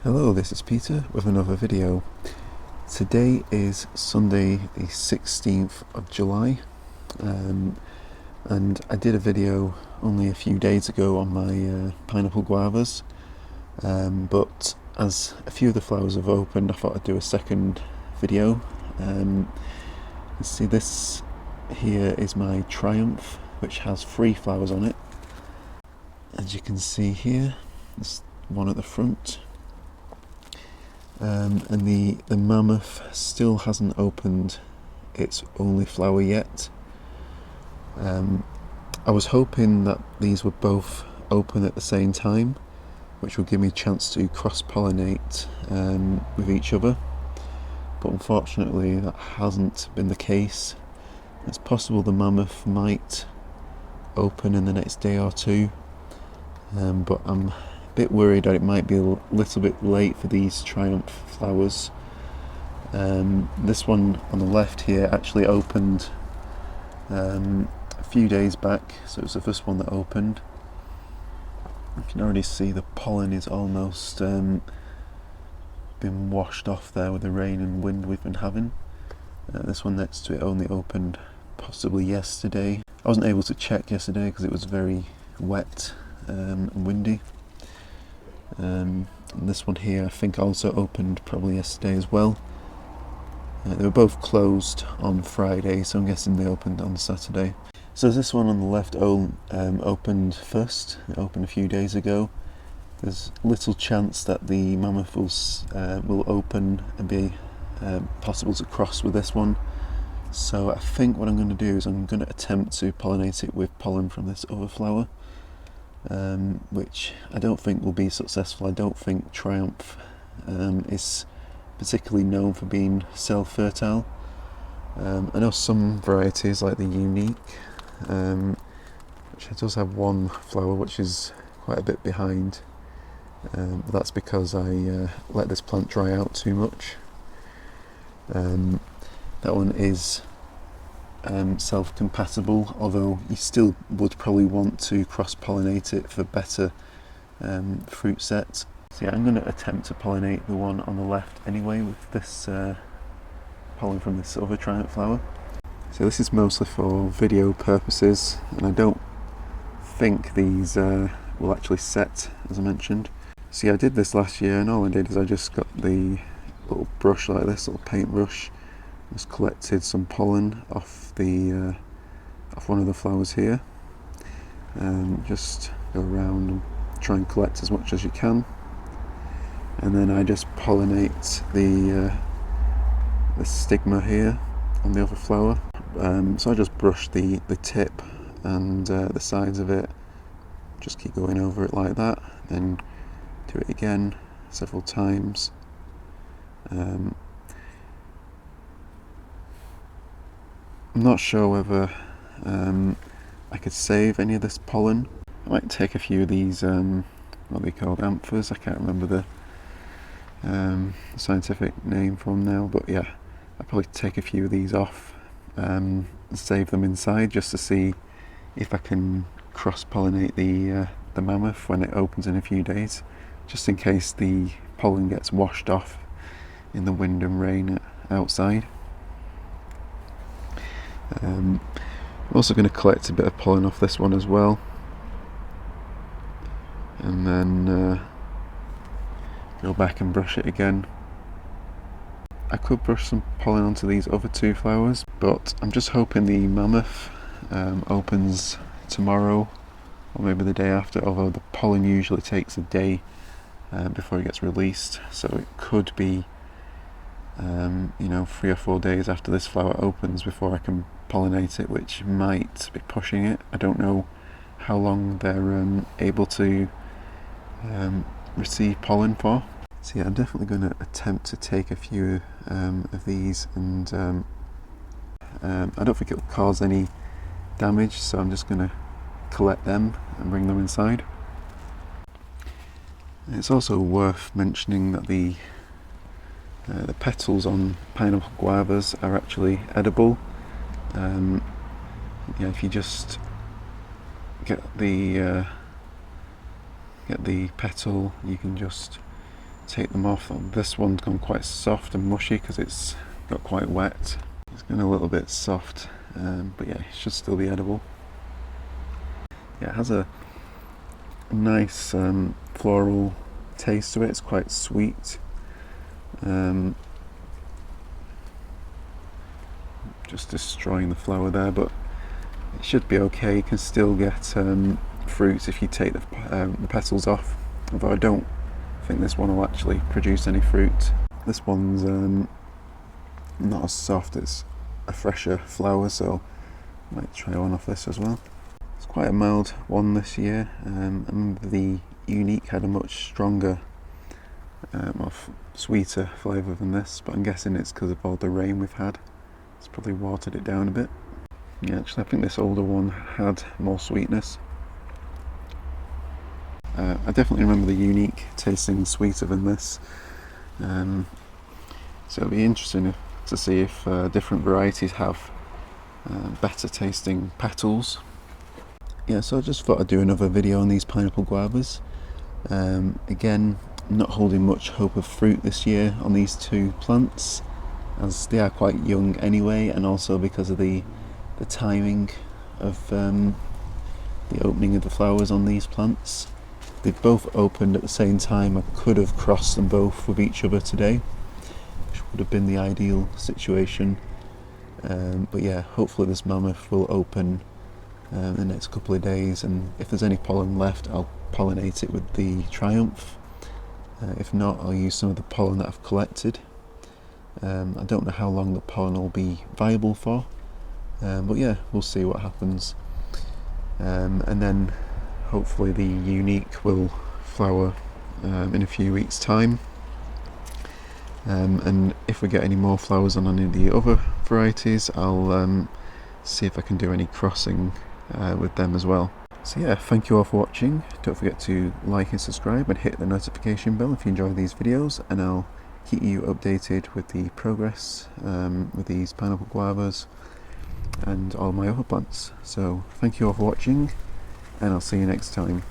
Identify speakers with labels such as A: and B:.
A: Hello, this is Peter with another video. Today is Sunday the 16th of July and I did a video only a few days ago on my pineapple guavas, but as a few of the flowers have opened I thought I'd do a second video. You see, this here is my Triumph, which has 3 flowers on it. As you can see here, there's one at the front. And the mammoth still hasn't opened its only flower yet. I was hoping that these would both open at the same time, which would give me a chance to cross-pollinate with each other, but unfortunately that hasn't been the case. It's possible the mammoth might open in the next day or two, but I'm a bit worried that it might be a little bit late for these Triumph flowers. This one on the left here actually opened a few days back, so it was the first one that opened. You can already see the pollen is almost been washed off there with the rain and wind we've been having. This one next to it only opened possibly yesterday. I wasn't able to check yesterday because it was very wet and windy. And this one here I think also opened probably yesterday as well. They were both closed on Friday, so I'm guessing they opened on Saturday. So this one on the left opened first. It opened a few days ago. There's little chance that the mammoth will open and be possible to cross with this one. So I think what I'm going to do is I'm going to attempt to pollinate it with pollen from this other flower. Which I don't think will be successful. I don't think Triumph is particularly known for being self-fertile. I know some varieties like the Unique, which does have one flower which is quite a bit behind, but that's because I let this plant dry out too much. That one is self-compatible, although you still would probably want to cross-pollinate it for better fruit set. So yeah, I'm going to attempt to pollinate the one on the left anyway with this pollen from this other Triumph flower. So this is mostly for video purposes, and I don't think these will actually set, as I mentioned. So yeah, I did this last year, and all I did is I just got the little brush like this, little paintbrush, just collected some pollen off the off one of the flowers here, and just go around and try and collect as much as you can, and then I just pollinate the stigma here on the other flower. So I just brush the tip and the sides of it, just keep going over it like that, then do it again several times. I'm not sure whether I could save any of this pollen. I might take a few of these, what are they called, anthers? I can't remember the scientific name for them now, but yeah, I'll probably take a few of these off and save them inside just to see if I can cross-pollinate the mammoth when it opens in a few days, just in case the pollen gets washed off in the wind and rain outside. I'm also going to collect a bit of pollen off this one as well, and then go back and brush it again. I could brush some pollen onto these other 2 flowers, but I'm just hoping the mammoth opens tomorrow or maybe the day after, although the pollen usually takes a day before it gets released, so it could be 3 or 4 days after this flower opens before I can pollinate it, which might be pushing it. I don't know how long they're able to receive pollen for. So yeah, I'm definitely going to attempt to take a few of these, and I don't think it will cause any damage, so I'm just going to collect them and bring them inside. And it's also worth mentioning that the petals on pineapple guavas are actually edible. Yeah, if you just get the petal, you can just take them off. This one's gone quite soft and mushy because it's got quite wet. It's gone a little bit soft, but yeah, it should still be edible. Yeah, it has a nice floral taste to it. It's quite sweet. Just destroying the flower there, but it should be okay. You can still get fruits if you take the petals off, although I don't think this one will actually produce any fruit. This one's not as soft, it's a fresher flower, so I might try one off this as well. It's quite a mild one this year. I remember the Unique had a much stronger, sweeter flavour than this, but I'm guessing it's because of all the rain we've had. It's probably watered it down a bit. Yeah, actually I think this older one had more sweetness. I definitely remember the Unique tasting sweeter than this. So it'll be interesting to see if different varieties have better tasting petals. Yeah, so I just thought I'd do another video on these pineapple guavas. Again, not holding much hope of fruit this year on these two plants, as they are quite young anyway, and also because of the timing of the opening of the flowers on these plants. They've both opened at the same time. I could have crossed them both with each other today, which would have been the ideal situation. But yeah, hopefully this mammoth will open in the next couple of days, and if there's any pollen left, I'll pollinate it with the Triumph. If not, I'll use some of the pollen that I've collected. I don't know how long the pollen will be viable for, but yeah, we'll see what happens. And then hopefully the Unique will flower in a few weeks' time. And if we get any more flowers on any of the other varieties, I'll see if I can do any crossing with them as well. So yeah, thank you all for watching. Don't forget to like and subscribe and hit the notification bell if you enjoy these videos, and I'll keep you updated with the progress with these pineapple guavas and all my other plants. So thank you all for watching, and I'll see you next time.